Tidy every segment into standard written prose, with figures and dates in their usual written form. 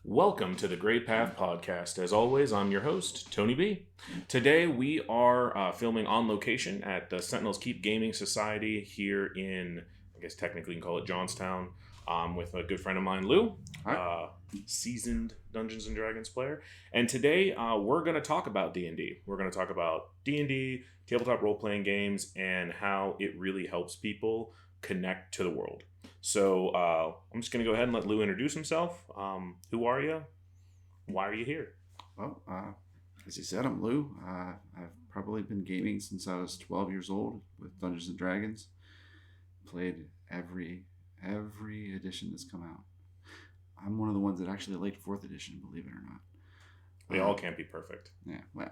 Welcome to the Great Path Podcast. As always, I'm your host, Tony B. Today we are filming on location at the Sentinels Keep Gaming Society here in, I guess technically you can call it Johnstown, with a good friend of mine, Lou, seasoned Dungeons & Dragons player. And today we're going to talk about D&D. We're going to talk about D&D, tabletop role-playing games, and how it really helps people connect to the world. So I'm just going to go ahead and let Lou introduce himself. Who are you? Why are you here? Well, as you said, I'm Lou. I've probably been gaming since I was 12 years old with Dungeons & Dragons. Played every edition that's come out. I'm one of the ones that actually liked 4th edition, believe it or not. We all can't be perfect. Yeah, well.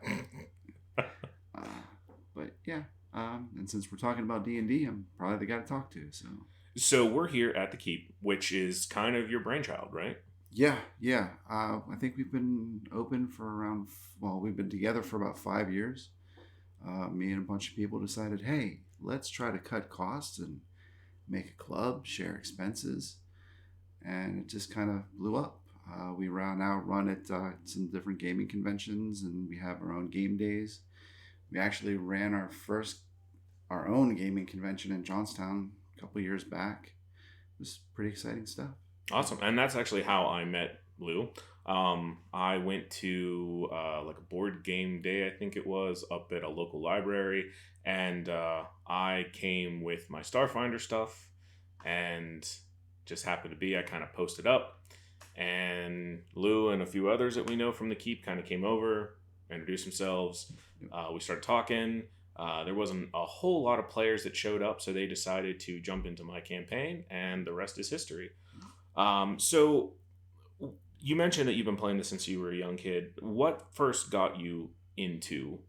But yeah, and since we're talking about D&D, I'm probably the guy to talk to, So we're here at the Keep, which is kind of your brainchild, right? Yeah. I think we've been open for we've been together for about 5 years. Me and a bunch of people decided, hey, let's try to cut costs and make a club, share expenses. And it just kind of blew up. We now run at some different gaming conventions, and we have our own game days. We actually ran our own gaming convention in Johnstown a couple years back. It was pretty exciting stuff. Awesome. And that's actually how I met Lou. I went to like a board game day, I think it was, up at a local library. And I came with my Starfinder stuff and just happened to be, I kind of posted up. And Lou and a few others that we know from the Keep kind of came over, introduced themselves. We started talking. There wasn't a whole lot of players that showed up, so they decided to jump into my campaign, and the rest is history. So you mentioned that you've been playing this since you were a young kid. What first got you into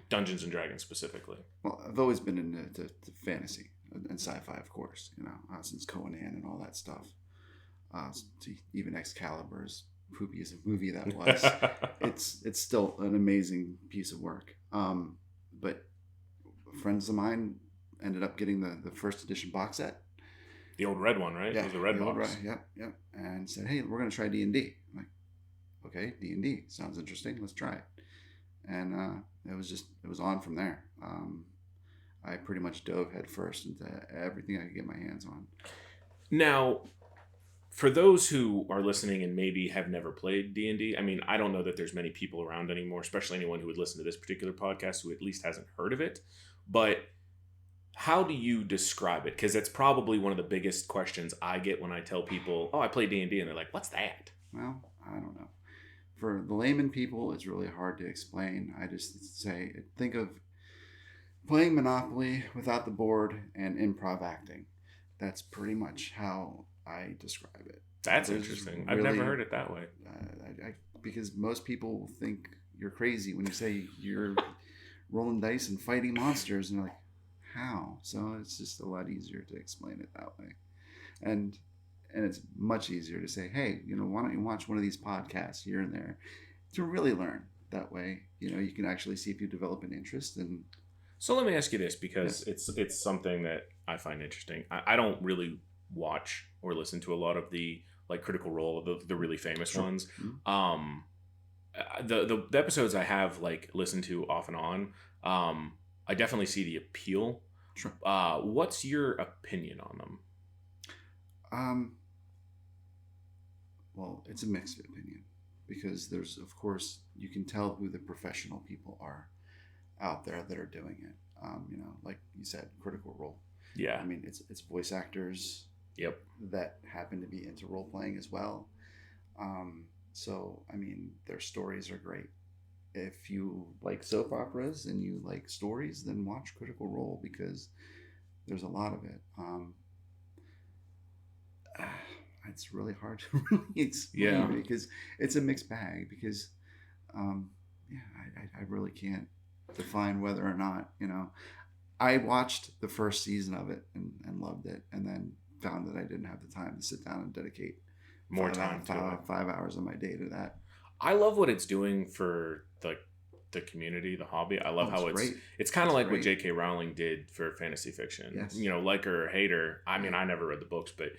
Dungeons & Dragons specifically? Well, I've always been into fantasy and sci-fi, of course, since Conan and all that stuff. Even Excalibur, as poopy as a movie that was, it's still an amazing piece of work. But friends of mine ended up getting the first edition box set. The old red one, right? Yeah, it was the red box. Yeah. And said, hey, we're going to try D&D. I'm like, okay, D&D. Sounds interesting. Let's try it. And it was on from there. I pretty much dove headfirst into everything I could get my hands on. Now, for those who are listening and maybe have never played D&D, I mean, I don't know that there's many people around anymore, especially anyone who would listen to this particular podcast who at least hasn't heard of it. But how do you describe it? Because it's probably one of the biggest questions I get when I tell people, oh, I play D&D, and they're like, what's that? Well, I don't know. For the layman people, it's really hard to explain. I just say, think of playing Monopoly without the board and improv acting. That's pretty much how I describe it. That's interesting. I've never heard it that way. Because most people think you're crazy when you say you're rolling dice and fighting monsters, and they're like, how? So it's just a lot easier to explain it that way. And it's much easier to say, hey, why don't you watch one of these podcasts here and there to really learn that way? You can actually see if you develop an interest. And so let me ask you this, because it's something that I find interesting. I don't really watch or listen to a lot of the Critical Role, the really famous ones. Mm-hmm. The episodes I have listened to off and on, I definitely see the appeal. Sure. What's your opinion on them? Well, it's a mixed opinion, because there's, of course, you can tell who the professional people are out there that are doing it. Like you said, Critical Role. Yeah. I mean, it's voice actors. Yep. That happen to be into role playing as well. So, I mean, their stories are great. If you like soap operas and you like stories, then watch Critical Role, because there's a lot of it. It's really hard to really explain because it's a mixed bag. Because, I really can't define whether or not, I watched the first season of it and loved it, and then found that I didn't have the time to sit down and dedicate more time to 5 hours of my day to that. I love what it's doing for the community, the hobby. I love how it's kind of like what J.K. Rowling did for fantasy fiction. Yes. Like her or hate her. I mean, I never read the books, but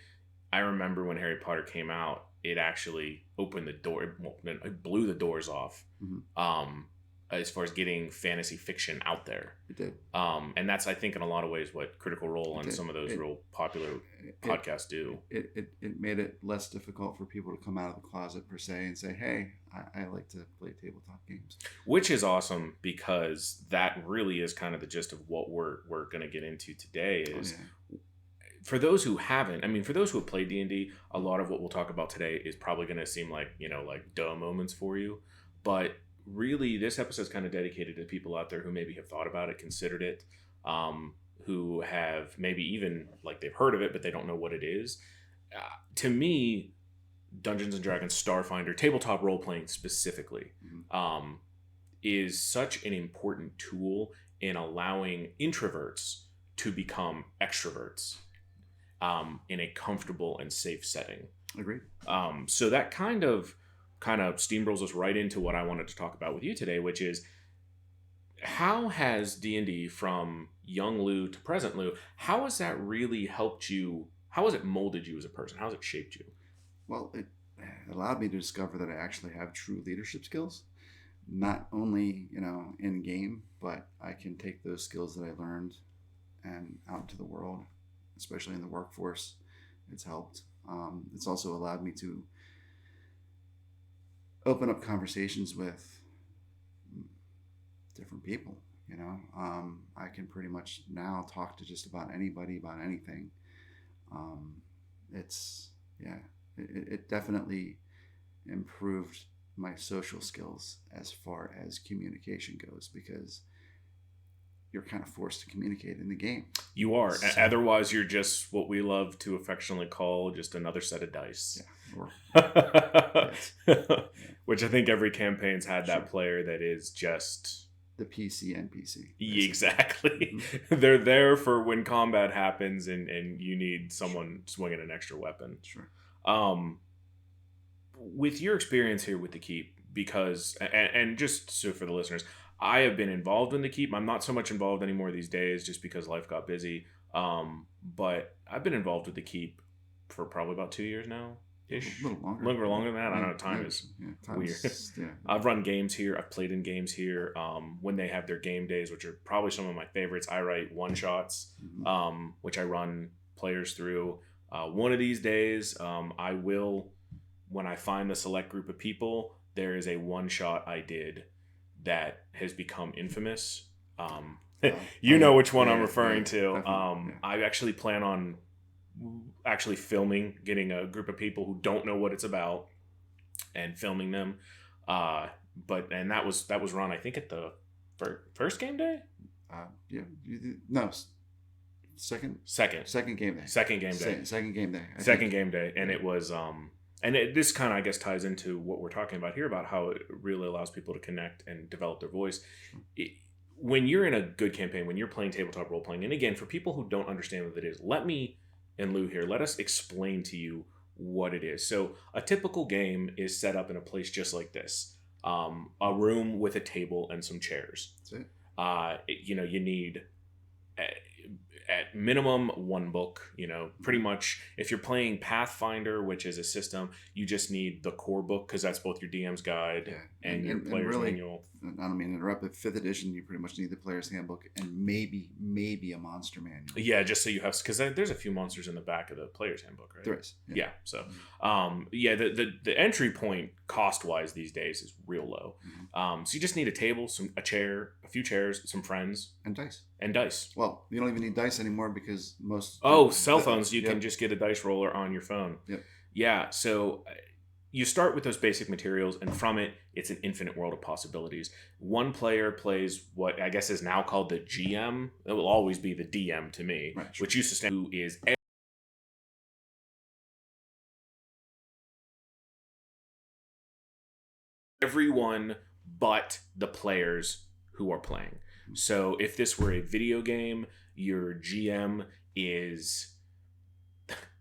I remember when Harry Potter came out, it actually opened the door. Well, it blew the doors off. As far as getting fantasy fiction out there. It did. And that's, I think, in a lot of ways what Critical Role and some of those real popular podcasts do. It made it less difficult for people to come out of the closet, per se, and say, hey, I like to play tabletop games. Which is awesome, because that really is kind of the gist of what we're going to get into today is... For those who haven't, I mean, for those who have played D&D, a lot of what we'll talk about today is probably going to seem like, like duh moments for you. But really, this episode is kind of dedicated to people out there who maybe have thought about it, considered it, who have maybe even, like, they've heard of it, but they don't know what it is. To me, Dungeons & Dragons Starfinder, tabletop role-playing specifically, is such an important tool in allowing introverts to become extroverts in a comfortable and safe setting. Agreed. So that kind of steamrolls us right into what I wanted to talk about with you today, which is, how has D&D from young Lou to present Lou, how has that really helped you? How has it molded you as a person? How has it shaped you? Well, it allowed me to discover that I actually have true leadership skills, not only, in game, but I can take those skills that I learned and out into the world, especially in the workforce. It's helped. It's also allowed me to open up conversations with different people. I can pretty much now talk to just about anybody about anything. It definitely improved my social skills as far as communication goes, because you're kind of forced to communicate in the game. You are. So, otherwise, you're just what we love to affectionately call just another set of dice. Which I think every campaign's had that player that is just... the PC NPC. Exactly. They're there for when combat happens and you need someone swinging an extra weapon. Sure. With your experience here with the Keep, because... And just so for the listeners... I have been involved in the Keep. I'm not so much involved anymore these days just because life got busy. But I've been involved with the Keep for probably about 2 years now. Ish. A little longer. Longer than that. I don't know. Time is weird. I've run games here. I've played in games here. When they have their game days, which are probably some of my favorites, I write one-shots, which I run players through. One of these days, I will, when I find the select group of people, there is a one-shot I did that has become infamous. Know which one I'm referring to. I actually plan on filming, getting a group of people who don't know what it's about and filming them. But that was run, I think, at the first game day? No. Second game day. Second game day. And it was... this kind of, I guess, ties into what we're talking about here, about how it really allows people to connect and develop their voice. When you're in a good campaign, when you're playing tabletop role-playing, and again, for people who don't understand what it is, let me and Lou here, let us explain to you what it is. So a typical game is set up in a place just like this. A room with a table and some chairs. That's it. You need... at minimum one book. Pretty much if you're playing Pathfinder, which is a system, you just need the core book, because that's both your DM's guide and your player's manual. I don't mean to interrupt, but 5th edition, you pretty much need the player's handbook and maybe a monster manual. Yeah, just so you have, because there's a few monsters in the back of the player's handbook, right? There is. Yeah. So, the entry point cost wise these days is real low. So you just need a table, a chair, a few chairs, some friends, and dice. Well, you don't even need dice anymore, because most... cell phones, you can just get a dice roller on your phone. Yep. Yeah, so you start with those basic materials, and from it, it's an infinite world of possibilities. One player plays what I guess is now called the GM. It will always be the DM to me, right, sure. Which used to stand, who is everyone but the players who are playing. So if this were a video game, your GM is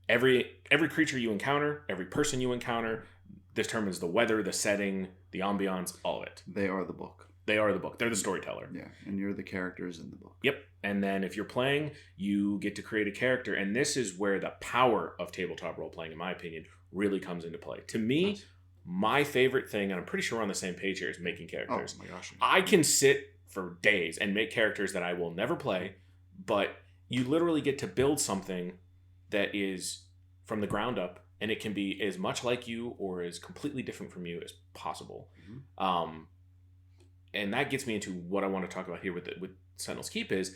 every creature you encounter, every person you encounter, determines the weather, the setting, the ambiance, all of it. They are the book. They're the storyteller. Yeah, and you're the characters in the book. Yep. And then if you're playing, you get to create a character, and this is where the power of tabletop role playing, in my opinion, really comes into play. To me, Nice. my favorite thing, and I'm pretty sure we're on the same page here, is making Oh characters. my gosh. I can sit for days and make characters that I will never play, but you literally get to build something that is from the ground up, and it can be as much like you or as completely different from you as possible. Mm-hmm. And that gets me into what I want to talk about here with Sentinels Keep is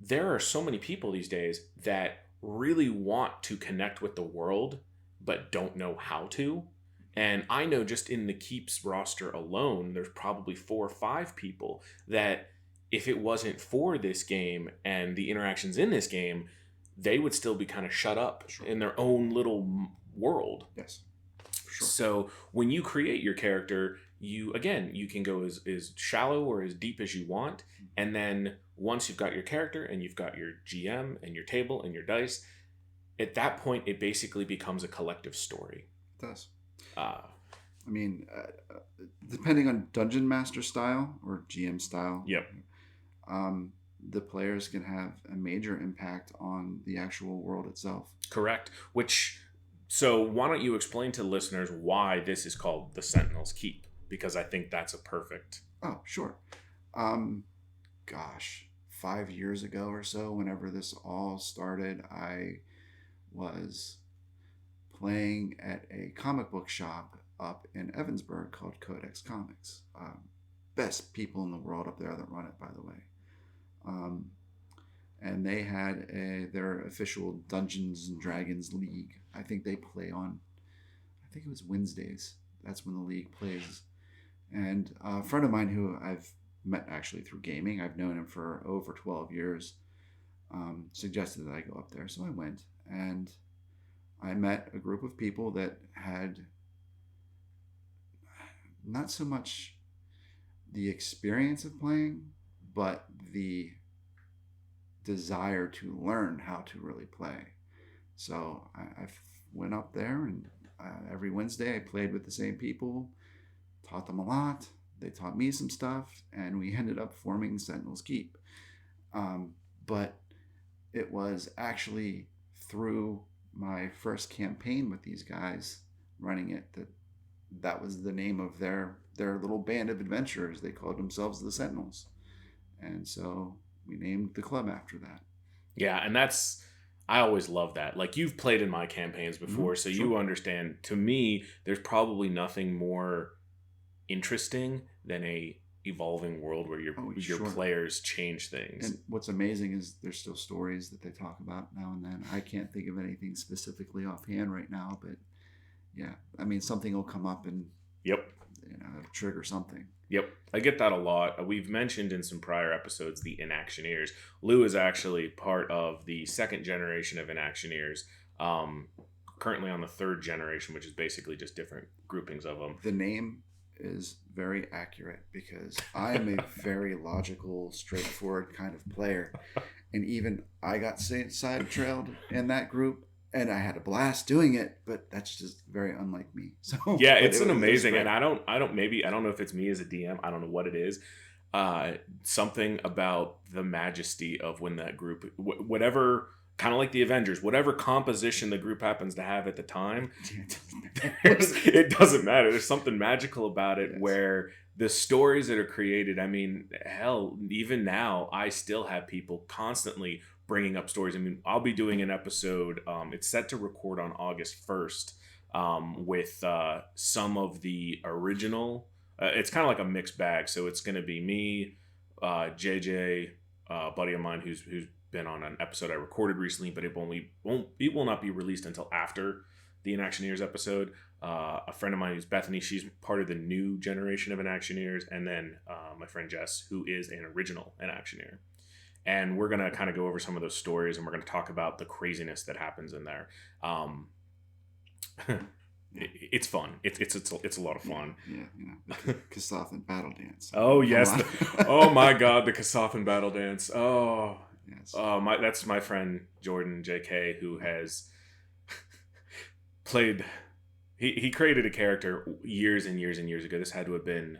there are so many people these days that really want to connect with the world but don't know how to. And I know just in the Keeps roster alone, there's probably 4 or 5 people that if it wasn't for this game and the interactions in this game, they would still be kind of shut up Sure. in their own little world. Yes. For sure. So when you create your character, you can go as shallow or as deep as you want, and then once you've got your character and you've got your GM and your table and your dice, at that point it basically becomes a collective story. It does. Uh, I mean, depending on dungeon master style or GM style, yep. The players can have a major impact on the actual world itself. Correct. So why don't you explain to listeners why this is called the Sentinels Keep? Because I think that's a perfect. Oh, sure. Gosh, 5 years ago or so, whenever this all started, I was playing at a comic book shop up in Evansburg called Codex Comics. Best people in the world up there that run it, by the way. And they had their official Dungeons and Dragons League. I think they play on, I think it was Wednesdays. That's when the league plays. And a friend of mine who I've met actually through gaming, I've known him for over 12 years, suggested that I go up there. So I went, and I met a group of people that had not so much the experience of playing, but the desire to learn how to really play. So I went up there, and every Wednesday I played with the same people, taught them a lot. They taught me some stuff, and we ended up forming Sentinels Keep. But it was actually through my first campaign with these guys running it that was the name of their little band of adventurers. They called themselves the Sentinels. And so we named the club after that. Yeah, and I always love that. Like, you've played in my campaigns before, so sure. you understand. To me, there's probably nothing more interesting than a evolving world where your sure. players change things. And what's amazing is there's still stories that they talk about now and then. I can't think of anything specifically offhand right now, but yeah, I mean, something will come up and yep, it'll trigger something. Yep, I get that a lot. We've mentioned in some prior episodes the Enactioneers. Lou is actually part of the second generation of Enactioneers, currently on the third generation, which is basically just different groupings of them. The name is very accurate because I am a very logical, straightforward kind of player. And even I got side-trailed in that group, and I had a blast doing it, but that's just very unlike me. So yeah, it's an amazing, and I don't know if it's me as a DM. I don't know what it is. Something about the majesty of when that group, whatever, kind of like the Avengers, whatever composition the group happens to have at the time, it doesn't matter. There's something magical about it, yes, where the stories that are created, I mean, hell, even now, I still have people constantly bringing up stories. I mean, I'll be doing an episode, it's set to record on August 1st, with some of the original, it's kind of like a mixed bag. So it's going to be me, JJ, buddy of mine who's been on an episode I recorded recently, but it will not be released until after the Enactioneers episode. A friend of mine who's Bethany, she's part of the new generation of Enactioneers, and then my friend Jess, who is an original Enactioneer. And we're going to kind of go over some of those stories, and we're going to talk about the craziness that happens in there. It's fun. It's a lot of fun. Yeah, the Kasathan battle dance. Oh, yes. Oh, my God, the Kasathan battle dance. Oh, yes. That's my friend Jordan JK, who has played. He created a character years and years and years ago. This had to have been,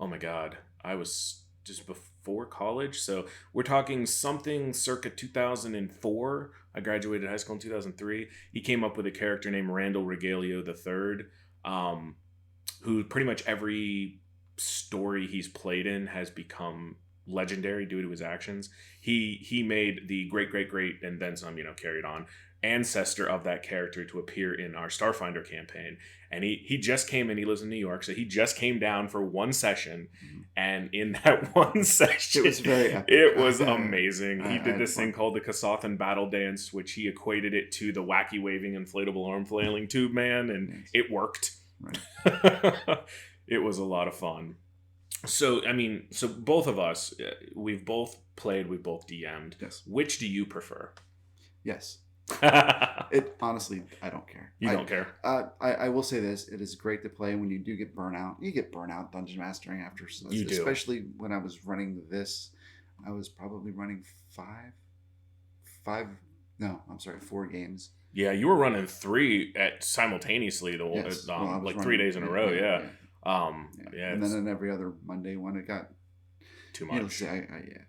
oh my God, I was just before college. So we're talking something circa 2004. I graduated high school in 2003. He came up with a character named Randall Regalio III, um, who pretty much every story he's played in has become legendary due to his actions. He made the great and then some, carried on ancestor of that character to appear in our Starfinder campaign. And he just came in, he lives in New York, so he just came down for one session. And in that one session, It was very epic. it was amazing. He I did had this thing fun. called the Kasathan Battle Dance, which he equated it to the wacky waving inflatable arm flailing tube man, and Yes. it worked. Right. It was a lot of fun. So, I mean, so both of us, we've both played, we've both DM'd. Yes. Which do you prefer? Yes. You It honestly, I don't care. don't care. I will say this: it is great to play when you do get burnout. You get burnout dungeon mastering after, You do. especially when I was running this. I was probably running five. No, I'm sorry, 4 games. Yeah, you were running 3 at simultaneously Yes. Well, I was like running, 3 days in a row. Yeah. Yeah. And then in every other Monday one, it got too you know, much. say, yeah.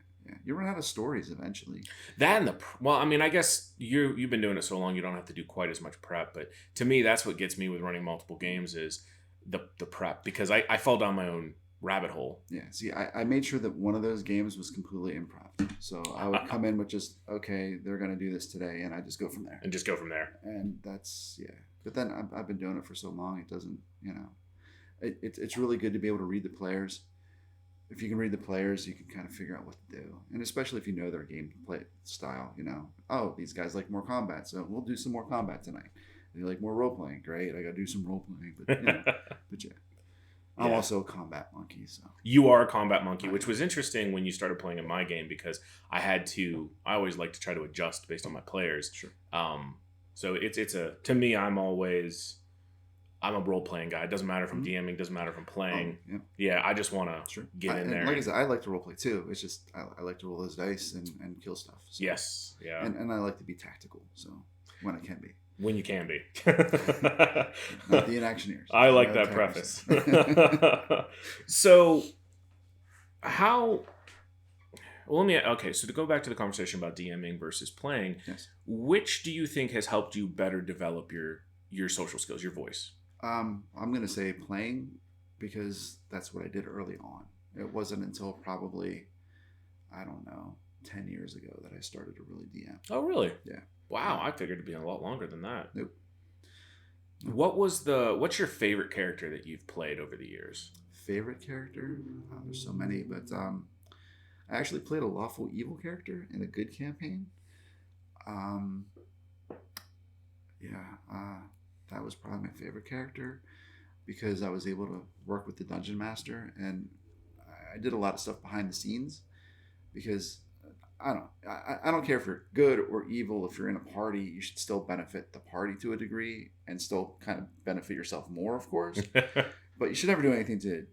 You run out of stories eventually. That and well, I mean, I guess you've been doing it so long, you don't have to do quite as much prep. But to me, that's what gets me with running multiple games is the prep, because I fall down my own rabbit hole. Yeah. See, I made sure that one of those games was completely improv. So I would come in with just, okay, they're going to do this today, and I just go from there. And just go from there. And that's, yeah. But then I've been doing it for so long, it doesn't, it's really good to be able to read the players. If you can read the players, you can kind of figure out what to do. And especially if you know their gameplay style, oh, these guys like more combat, so we'll do some more combat tonight. They like more role playing. Great, I got to do some role playing. But yeah. I'm also a combat monkey, so. You are a combat monkey, which was interesting when you started playing in my game, because I always like to try to adjust based on my players. Sure. So to me, I'm a role playing guy. It doesn't matter if I'm DMing, doesn't matter if I'm playing. Oh, yeah, I just want to get in there. Like I said, I like to role play too. It's just I like to roll those dice and kill stuff. So. Yes, yeah. And I like to be tactical, so when I can be. When you can be. Not the inactioneers. I like that preface. So, so to go back to the conversation about DMing versus playing, yes. Which do you think has helped you better develop your social skills, your voice? I'm going to say playing, because that's what I did early on. It wasn't until probably, I don't know, 10 years ago that I started to really DM. Oh, really? Yeah. Wow, I figured it'd be a lot longer than that. Nope. What's your favorite character that you've played over the years? Favorite character? There's so many, but I actually played a lawful evil character in a good campaign. That was probably my favorite character, because I was able to work with the dungeon master, and I did a lot of stuff behind the scenes, because I don't care if you're good or evil. If you're in a party, you should still benefit the party to a degree, and still kind of benefit yourself more, of course. But you should never do anything to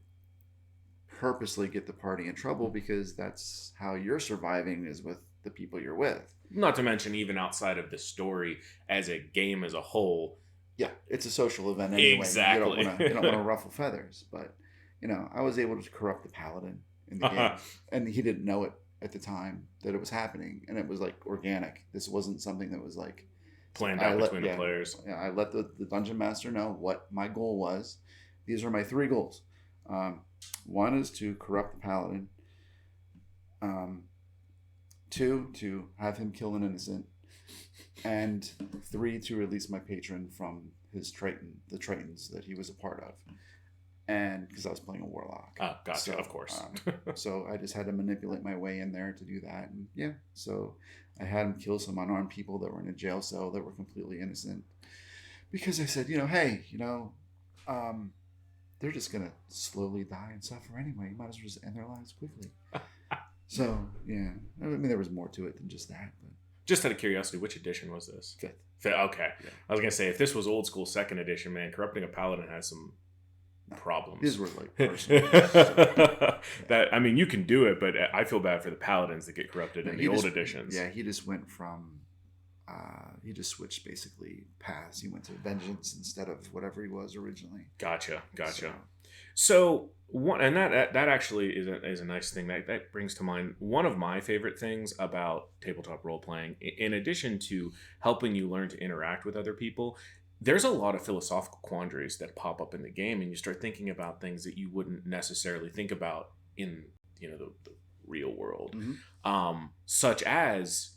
purposely get the party in trouble, because that's how you're surviving, is with the people you're with. Not to mention, even outside of the story, as a game as a whole. Yeah, it's a social event anyway. Exactly. You don't want to ruffle feathers. But, I was able to corrupt the paladin in the game. And he didn't know it at the time that it was happening. And it was like organic. This wasn't something that was like planned out between the players. Yeah, I let the dungeon master know what my goal was. These are my 3 goals. One is to corrupt the paladin. 2, to have him kill an innocent. And 3, to release my patron from his the Tritons that he was a part of. And because I was playing a warlock. Oh, gotcha, so, of course. So I just had to manipulate my way in there to do that. And yeah, so I had him kill some unarmed people that were in a jail cell that were completely innocent. Because I said, hey, they're just going to slowly die and suffer anyway. You might as well just end their lives quickly. So, yeah. I mean, there was more to it than just that. But. Just out of curiosity, which edition was this? 5th. Okay. Yeah. I was going to say, if this was old school 2nd edition, man, corrupting a paladin has some problems. These were like personal. That, I mean, you can do it, but I feel bad for the paladins that get corrupted in the old editions. Yeah, he just went from... he just switched basically paths. He went to vengeance instead of whatever he was originally. Gotcha. So One, and that actually is a nice thing that brings to mind one of my favorite things about tabletop role playing. In addition to helping you learn to interact with other people, there's a lot of philosophical quandaries that pop up in the game, and you start thinking about things that you wouldn't necessarily think about in the real world, Mm-hmm. such as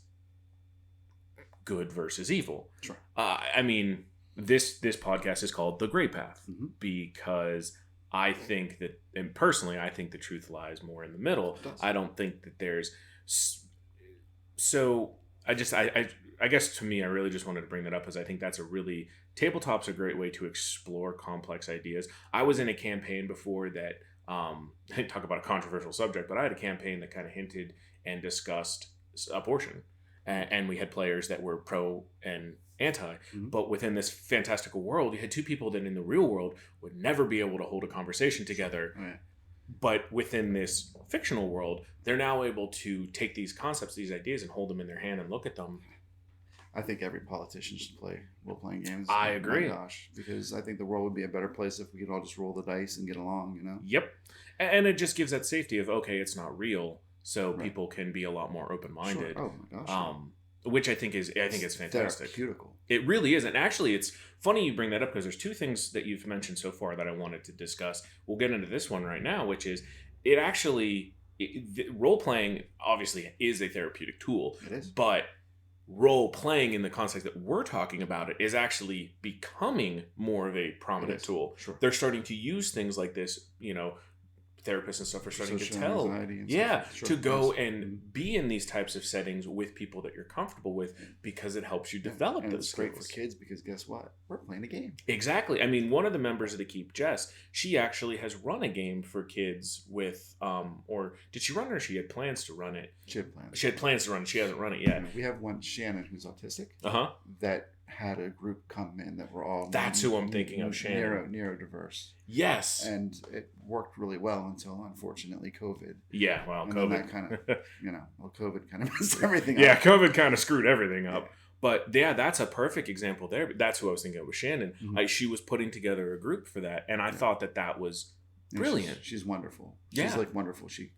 good versus evil. Sure. I mean, this podcast is called The Gray Path Mm-hmm. because I think that, and personally, I think the truth lies more in the middle. It does. I don't think that there's so. I guess to me, I really just wanted to bring that up because I think that's a really tabletop's a great way to explore complex ideas. I was in a campaign before that. I talk about a controversial subject, but I had a campaign that kind of hinted and discussed abortion, and we had players that were pro and anti. Mm-hmm. But within this fantastical world, you had two people that in the real world would never be able to hold a conversation together. Oh, yeah. But within this fictional world, they're now able to take these concepts, these ideas, and hold them in their hand and look at them. I think every politician should play role-playing games. I agree. My gosh, because I think the world would be a better place if we could all just roll the dice and get along, you know? Yep. And it just gives that safety of, okay, it's not real, so Right. people can be a lot more open-minded. Sure. Oh my gosh. Which I think it's fantastic. Therapeutic. It really is. And actually, it's funny you bring that up because there's two things that you've mentioned so far that I wanted to discuss. We'll get into this one right now, which is role-playing obviously is a therapeutic tool. It is. But role playing in the context that we're talking about it is actually becoming more of a prominent tool. Sure. They're starting to use things like this, therapists and stuff are starting to Social tell anxiety and yeah stuff. Sure. to go Yes. and be in these types of settings with people that you're comfortable with because it helps you develop and those it's great for skills. kids because guess what? We're playing a game. Exactly. I mean, one of the members of the Keep, Jess, she actually has run a game for kids with or did she run it or she had plans to run it? She had plans. She had plans to run it. She hasn't run it yet. We have one, Shannon, who's autistic, Uh-huh. that had a group come in that were all That's who I'm thinking of, Shannon. Neurodiverse. Yes. And it worked really well until, unfortunately, COVID. Yeah, well, And COVID. then that kind of, COVID kind of messed everything Yeah, up. COVID kind of screwed everything up. Yeah. But yeah, that's a perfect example there. That's who I was thinking of with Shannon. Mhm. She was putting together a group for that, and I thought that was And brilliant. She's wonderful. Yeah. She's like wonderful. She's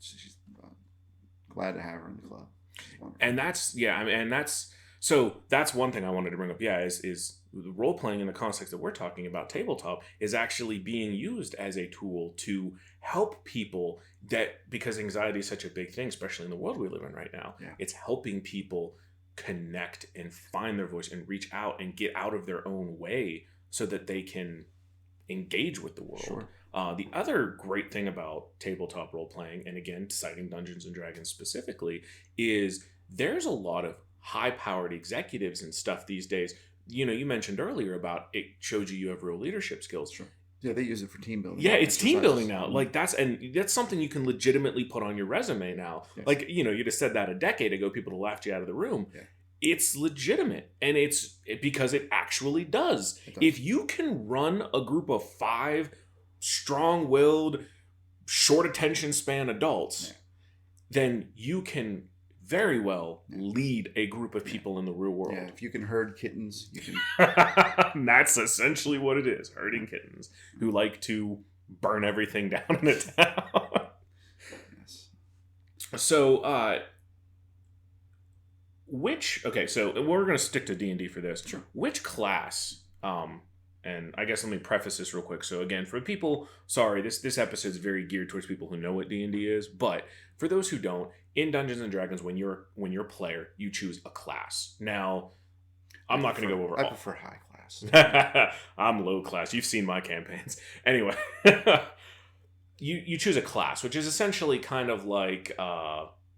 glad to have her in the club. She's wonderful. And that's one thing I wanted to bring up. Yeah, is the role playing in the context that we're talking about, tabletop, is actually being used as a tool to help people because anxiety is such a big thing, especially in the world we live in right now. Yeah. It's helping people connect and find their voice and reach out and get out of their own way so that they can engage with the world. Sure. The other great thing about tabletop role playing, and again, citing Dungeons and Dragons specifically, is there's a lot of high-powered executives and stuff these days. You mentioned earlier about it showed you have real leadership skills. Sure. Yeah, they use it for team building. Yeah, it's team exercises. building now. Like that's something you can legitimately put on your resume now. Yes. Like, you'd have said that a decade ago, people would have laughed you out of the room. Yeah. It's legitimate, and because it actually does. It does. If you can run a group of 5 strong-willed, short attention span adults, then you can very well lead a group of people in the real world. Yeah, if you can herd kittens, you can. That's essentially what it is. Herding kittens who like to burn everything down in the town. Yes. So, so we're going to stick to D&D for this. Sure. Which class, and I guess let me preface this real quick. So again, for people, sorry, this episode is very geared towards people who know what D&D is, but for those who don't, in Dungeons and Dragons, when you're a player, you choose a class. Now, I'm not going to go over I all. prefer high class. I'm low class. You've seen my campaigns. Anyway, you choose a class, which is essentially kind of like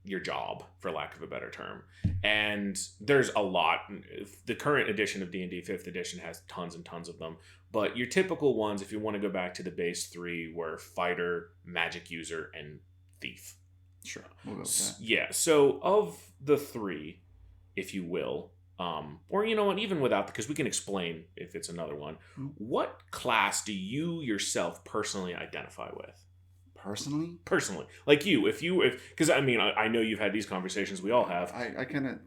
your job, for lack of a better term. And there's a lot. The current edition of D&D 5th edition has tons and tons of them. But your typical ones, if you want to go back to the base 3, were fighter, magic user, and thief. Sure, we'll go with that. Yeah, so of the 3, if you will, or you know what, even without, because we can explain if it's another one, what class do you yourself personally identify with? Personally, like if because I mean I know you've had these conversations, we all have. I kind of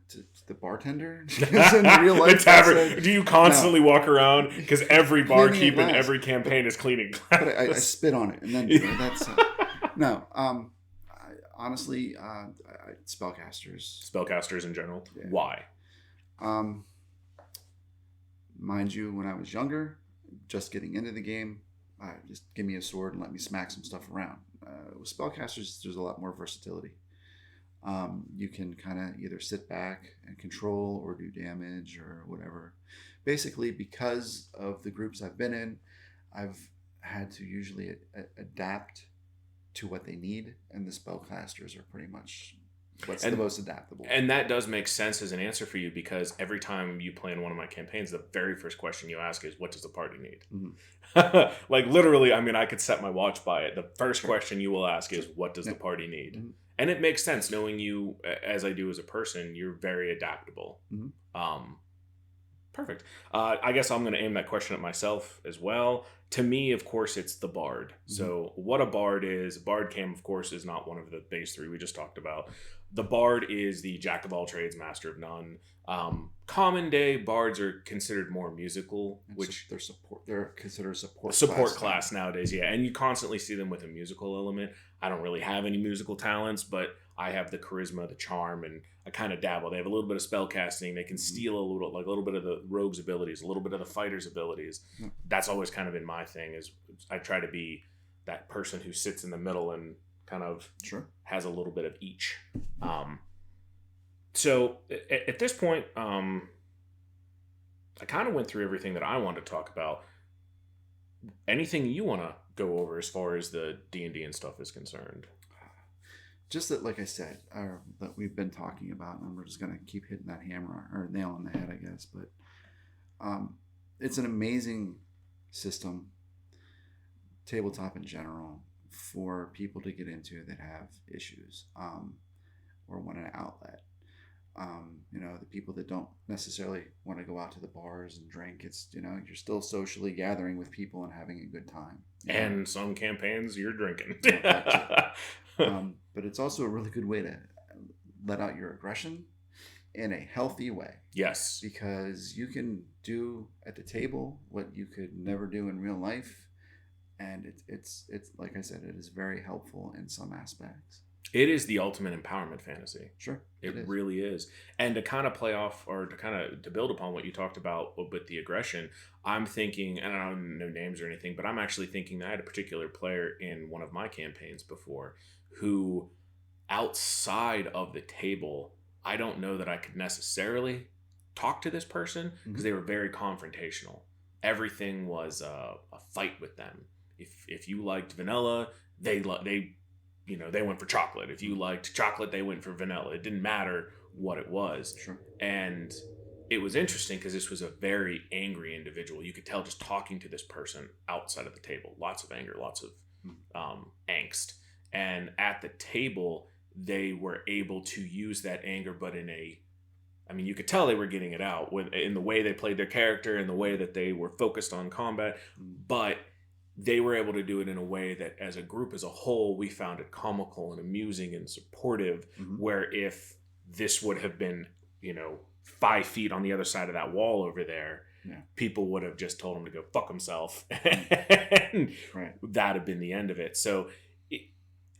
the bartender because in real The life tavern. Do you constantly no, walk around because every cleaning a barkeep in glass, every campaign is cleaning glass? but I spit on it, and then that's no. Honestly, spellcasters. Spellcasters in general. Yeah. Why? Um, Mind you, when I was younger, just getting into the game, just give me a sword and let me smack some stuff around. With spellcasters, there's a lot more versatility. You can kind of either sit back and control or do damage or whatever. Basically, because of the groups I've been in, I've had to usually adapt to what they need, and the spellcasters are pretty much what's the most adaptable. And that does make sense as an answer for you, because every time you play in one of my campaigns, the very first question you ask is, what does the party need? Mm-hmm. Like literally, I mean, I could set my watch by it. The first question you will ask is, what does the party need? Mm-hmm. And it makes sense, knowing you as I do as a person. You're very adaptable. Mm-hmm. Perfect. I guess I'm going to aim that question at myself as well. To me, of course, it's the bard. Mm-hmm. So what a bard is, bard cam, of course, is not one of the base three we just talked about. The bard is the jack of all trades, master of none. Common day bards are considered more musical, which they're considered support class nowadays. Yeah, and you constantly see them with a musical element. I don't really have any musical talents, but I have the charisma, the charm, and I kind of dabble. They have a little bit of spell casting. They can steal a little bit of the rogue's abilities, a little bit of the fighter's abilities. Mm-hmm. That's always kind of been my thing. Is I try to be that person who sits in the middle and kind of has a little bit of each. So at this point, I kind of went through everything that I wanted to talk about. Anything you want to go over as far as the D&D and stuff is concerned? Just that, like I said, that we've been talking about, and we're just going to keep hitting that hammer or nail on the head, I guess. But it's an amazing system, tabletop in general, for people to get into that have issues or want an outlet. The people that don't necessarily want to go out to the bars and drink, it's, you're still socially gathering with people and having a good time. And some campaigns you're drinking. But it's also a really good way to let out your aggression in a healthy way. Yes. Because you can do at the table what you could never do in real life. And it's like I said, it is very helpful in some aspects. It is the ultimate empowerment fantasy. Sure. It really is. And to kind of play off, or to build upon what you talked about with the aggression, I'm thinking, and I don't know names or anything, but I'm actually thinking that I had a particular player in one of my campaigns before who, outside of the table, I don't know that I could necessarily talk to this person because they were very confrontational. Everything was a fight with them. If you liked vanilla, they went for chocolate. If you liked chocolate, they went for vanilla. It didn't matter what it was. Sure. And it was interesting because this was a very angry individual. You could tell just talking to this person outside of the table. Lots of anger, lots of angst. And at the table, they were able to use that anger, but you could tell they were getting it out in the way they played their character and the way that they were focused on combat. But they were able to do it in a way that, as a group, as a whole, we found it comical and amusing and supportive. Mm-hmm. Where if this would have been, 5 feet on the other side of that wall over there, people would have just told him to go fuck himself. And that'd have been the end of it. So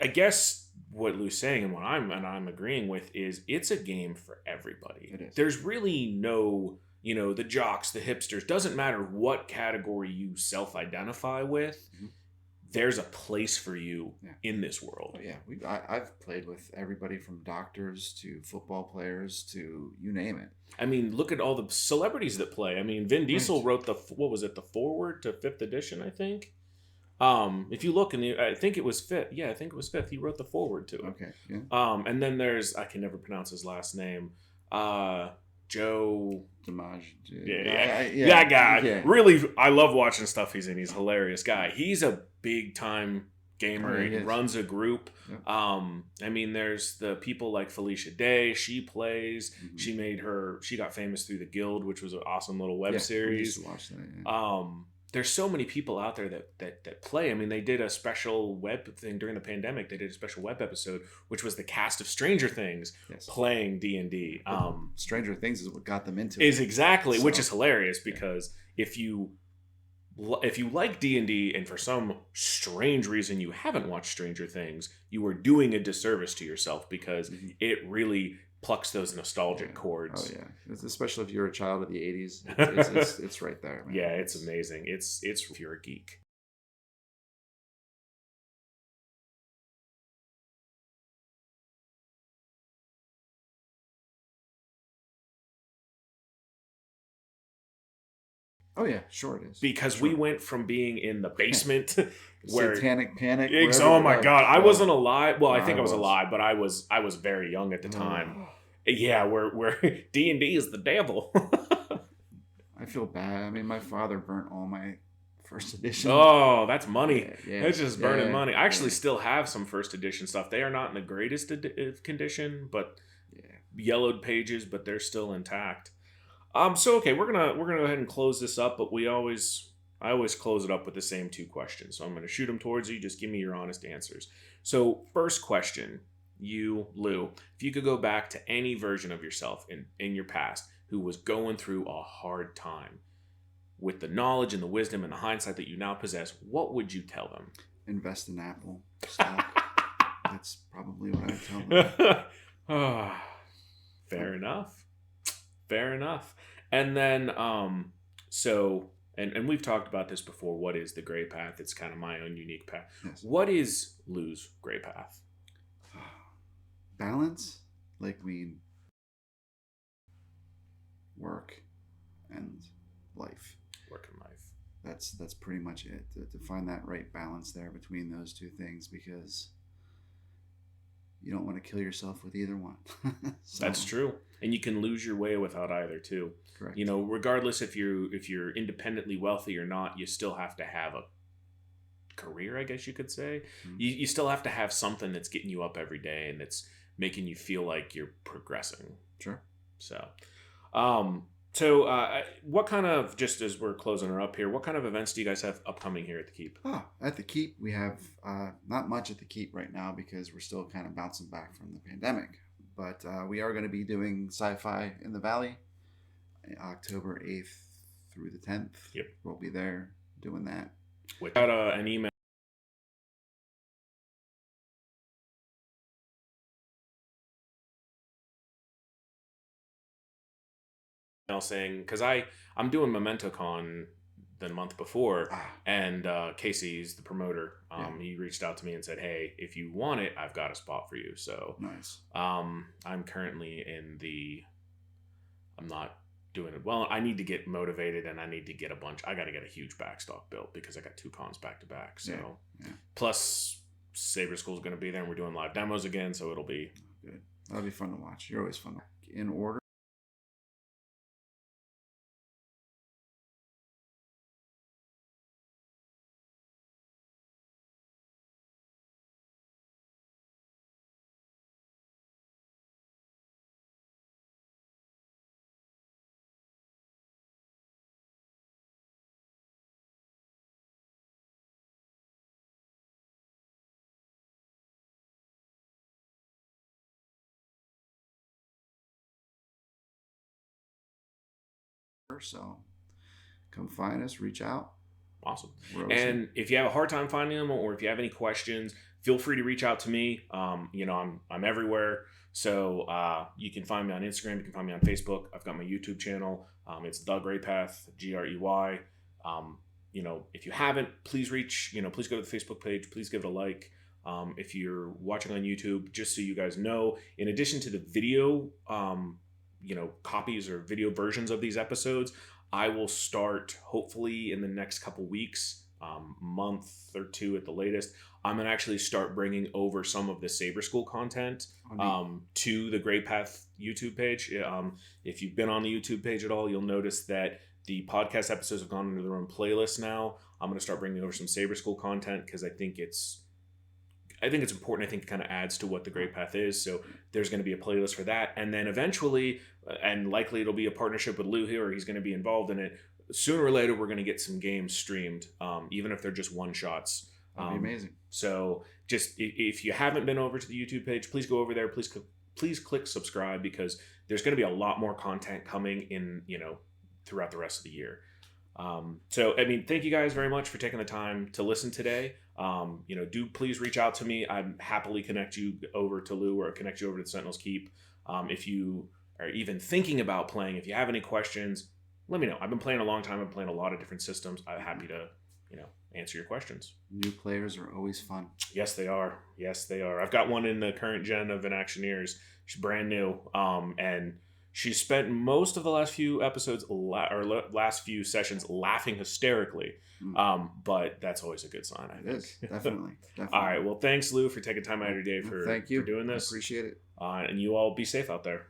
I guess what Lou's saying and what I'm agreeing with is it's a game for everybody. It is. There's really no, the jocks, the hipsters, doesn't matter what category you self-identify with. Mm-hmm. There's a place for you in this world. Oh, yeah. I've played with everybody from doctors to football players to you name it. I mean, look at all the celebrities that play. I mean, Vin Diesel wrote the foreword to 5th edition, I think. If you look I think it was 5th. Yeah, I think it was 5th. He wrote the foreword to it. Okay. Yeah. And then there's, I can never pronounce his last name. Joe DiMaggio. Yeah. That guy. Yeah. Really, I love watching stuff he's in. He's a hilarious guy. He's a big time gamer. He runs a group. Yeah. There's the people like Felicia Day. She plays. Mm-hmm. She got famous through the Guild, which was an awesome little web series. We used to watch that. Yeah. there's so many people out there that play. I mean, they did a special web thing during the pandemic. They did a special web episode, which was the cast of Stranger Things Yes. playing D&D. Stranger Things is what got them into Is it. exactly, So, which is hilarious yeah. because if you like D&D and for some strange reason you haven't watched Stranger Things, you are doing a disservice to yourself because it really plucks those nostalgic Yeah. chords. Oh yeah, especially if you're a child of the '80s, it's right there, man. Yeah, it's amazing. It's if you're a geek. Oh yeah, sure it is. Because Sure. we went from being in the basement where Satanic Panic. oh my god, I wasn't alive. Well, I think I was was. alive, but I was very young at the time. Yeah, where D&D is the devil. I feel bad. I mean, my father burnt all my first edition. Oh, that's money. Yeah, That's just burning yeah, money. I actually yeah. still have some first edition stuff. They are not in the greatest condition, but Yeah. yellowed pages, but they're still intact. So okay, we're gonna go ahead and close this up, but I always close it up with the same two questions. So I'm gonna shoot them towards you. Just give me your honest answers. So first question, you Lou, if you could go back to any version of yourself in your past who was going through a hard time, with the knowledge and the wisdom and the hindsight that you now possess, what would you tell them? Invest in Apple stock. That's probably what I'd tell them. Fair enough. Fair enough. And then, so, and we've talked about this before. What is the gray path? It's kind of my own unique path. Yes. What is Lou's gray path? Balance, like work and life. Work and life. That's pretty much it. To find that right balance there between those two things, because you don't want to kill yourself with either one. So, That's true, and you can lose your way without either too. correct. You know, regardless if you're independently wealthy or not, you still have to have a career, I guess you could say. Mhm. You still have to have something that's getting you up every day and that's making you feel like you're progressing. Sure. So, what kind of, just as we're closing her up here, what kind of events do you guys have upcoming here at the Keep? At the Keep, we have not much at the Keep right now because we're still kind of bouncing back from the pandemic. But we are going to be doing Sci-Fi in the Valley, October 8th through the 10th. Yep. We'll be there doing that. We got an email saying, because I'm doing MementoCon the month before, and Casey's the promoter. He reached out to me and said, "Hey, if you want it, I've got a spot for you." So Nice. I'm currently I'm not doing it well. I need to get motivated, and I need to get I got to get a huge backstock built because I got 2 cons back to back. So Yeah. plus Saber School's going to be there, and we're doing live demos again, so it'll be Good. That'll be fun to watch. You're always fun. In order. So come find us, reach out. awesome. We're And if you have a hard time finding them, or if you have any questions, feel free to reach out to me. I'm everywhere, so you can find me on Instagram. You can find me on Facebook. I've got my YouTube channel. It's The Grey Path, GREY. If you haven't, please please go to the Facebook page. Please give it a like. If you're watching on YouTube, just so you guys know, in addition to the video, copies or video versions of these episodes, I will start hopefully in the next couple weeks, month or 2 at the latest. I'm gonna actually start bringing over some of the Saber School content to the Grey Path YouTube page. If you've been on the YouTube page at all, you'll notice that the podcast episodes have gone into their own playlist now. I'm gonna start bringing over some Saber School content because I think it's important. I think it kind of adds to what the Grey Path is. So there's going to be a playlist for that. And then eventually, and likely it'll be a partnership with Lou here, or he's going to be involved in it. sooner or later we're going to get some games streamed, even if they're just one shots. That'd be amazing. So just if you haven't been over to the YouTube page, please go over there. Please click subscribe, because there's going to be a lot more content coming in, throughout the rest of the year. So, I mean, thank you guys very much for taking the time to listen today. Do please reach out to me. I'm happily connect you over to Lou, or connect you over to the Sentinels Keep. If you are even thinking about playing, if you have any questions, let me know. I've been playing a long time. I've been playing a lot of different systems. I'm happy to, answer your questions. New players are always fun. Yes, they are. Yes, they are. I've got one in the current gen of Enactioneers. She's brand new. And she spent most of the last few episodes last few sessions laughing hysterically. But that's always a good sign, I think. It is. Definitely. All right. Well, thanks, Lou, for taking time out of your day Thank you. for doing this. I appreciate it. And you all be safe out there.